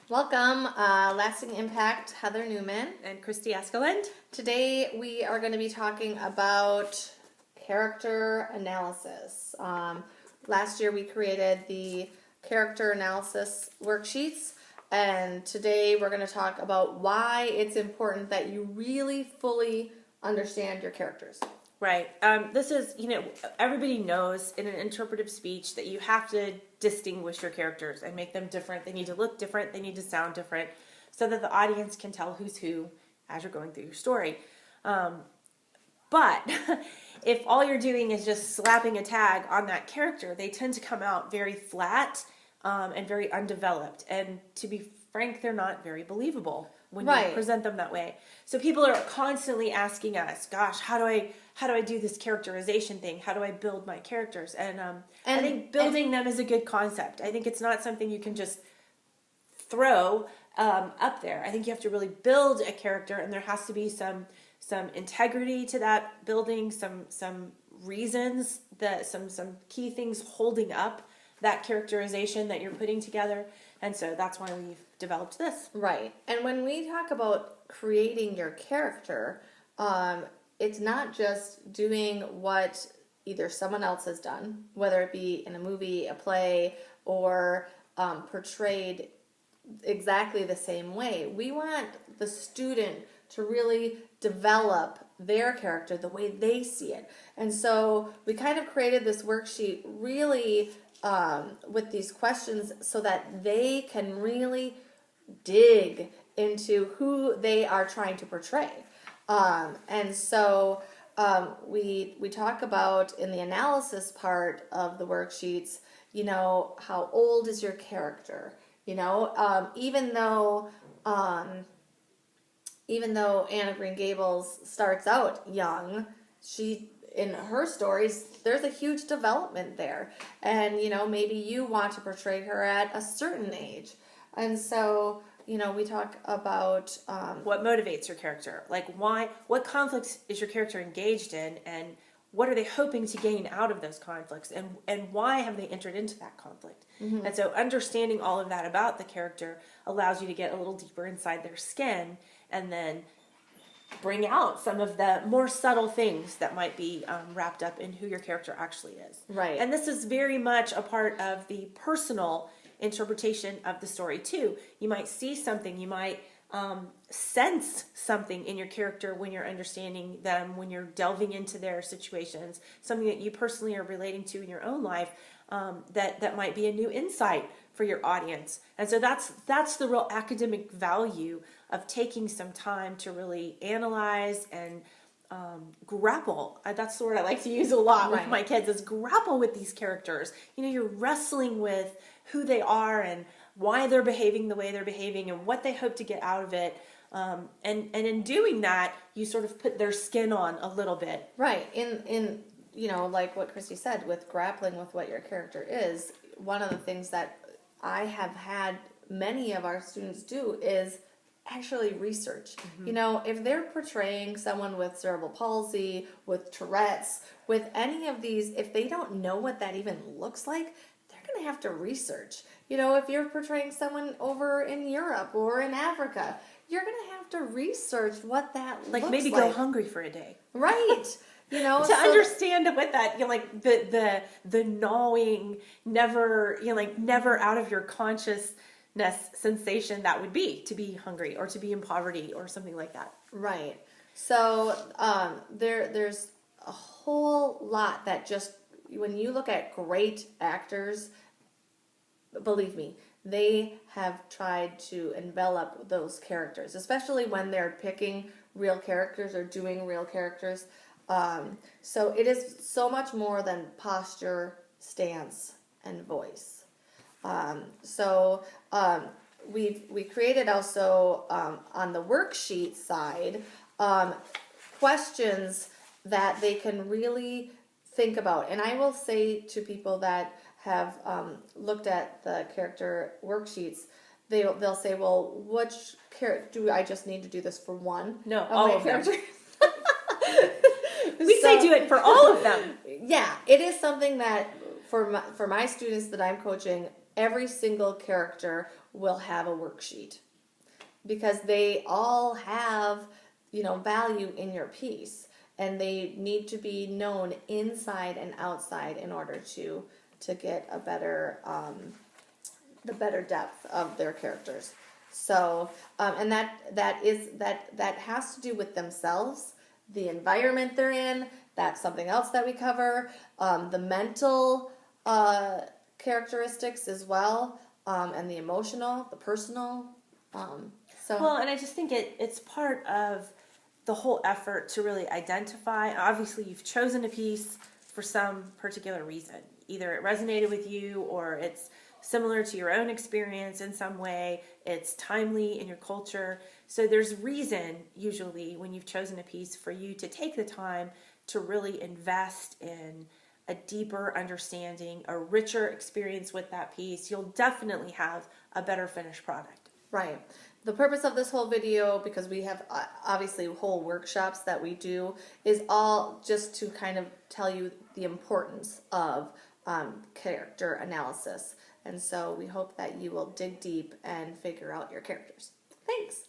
Welcome, Lasting Impact, Heather Neumann. And Kristi Eskelund. Today we are going to be talking about character analysis. Last year we created the character analysis worksheets, and today we're going to talk about why it's important that you really fully understand your characters. Right. This is, everybody knows in an interpretive speech that you have to distinguish your characters and make them different. They need to look different. They need to sound different so that the audience can tell who's who as you're going through your story. But if all you're doing is just slapping a tag on that character, they tend to come out very flat and very undeveloped. And to be frank, they're not very believable when you present them that way. So people are constantly asking us, gosh, how do I do this characterization thing? How do I build my characters? And I think building them is a good concept. I think it's not something you can just throw up there. I think you have to really build a character, and there has to be some integrity to that building, some reasons, some key things holding up that characterization that you're putting together. And so that's why we've developed this. Right. And when we talk about creating your character, it's not just doing what either someone else has done, whether it be in a movie, a play, or portrayed exactly the same way. We want the student to really develop their character the way they see it. And so we kind of created this worksheet really with these questions so that they can really dig into who they are trying to portray. And so we talk about in the analysis part of the worksheets, how old is your character? Even though Anna Green Gables starts out young, in her stories, there's a huge development there. And, maybe you want to portray her at a certain age. And so, we talk about what motivates your character. Like what conflicts is your character engaged in, and what are they hoping to gain out of those conflicts, and why have they entered into that conflict? Mm-hmm. And so understanding all of that about the character allows you to get a little deeper inside their skin, and then bring out some of the more subtle things that might be wrapped up in who your character actually is. Right. And this is very much a part of the personal interpretation of the story too. You might see something, you might sense something in your character when you're understanding them, when you're delving into their situations, something that you personally are relating to in your own life, that might be a new insight for your audience. And so that's the real academic value of taking some time to really analyze and grapple. That's the word I like to use a lot with my kids, is grapple with these characters. You're wrestling with who they are and why they're behaving the way they're behaving and what they hope to get out of it. And in doing that, you sort of put their skin on a little bit. Right. In like what Kristi said, with grappling with what your character is, one of the things that I have had many of our students do is actually research. Mm-hmm. If they're portraying someone with cerebral palsy, with Tourette's, with any of these, if they don't know what that even looks like, they're going to have to research. If you're portraying someone over in Europe or in Africa, you're going to have to research what that looks like. Maybe go hungry for a day. Right. To understand what that, the gnawing, never out of your consciousness sensation that would be to be hungry or to be in poverty or something like that. Right. So there's a whole lot that just, when you look at great actors, believe me, they have tried to envelop those characters, especially when they're picking real characters or doing real characters. So it is so much more than posture, stance, and voice. We created also on the worksheet side questions that they can really think about. And I will say to people that have looked at the character worksheets, they'll say, well, which character do I just need to do this for one? No, all of them. We say do it for all of them. Yeah, it is something that for my students that I'm coaching, every single character will have a worksheet because they all have, value in your piece, and they need to be known inside and outside in order to get a better the better depth of their characters. So, and that has to do with themselves, the environment they're in. That's something else that we cover. The mental characteristics as well, and the emotional, the personal. Well, and I just think it's part of the whole effort to really identify. Obviously, you've chosen a piece for some particular reason. Either it resonated with you, or it's similar to your own experience in some way. It's timely in your culture. So there's reason, usually, when you've chosen a piece, for you to take the time to really invest in a deeper understanding, a richer experience with that piece. You'll definitely have a better finished product. Right. The purpose of this whole video, because we have obviously whole workshops that we do, is all just to kind of tell you the importance of character analysis. And so we hope that you will dig deep and figure out your characters. Thanks.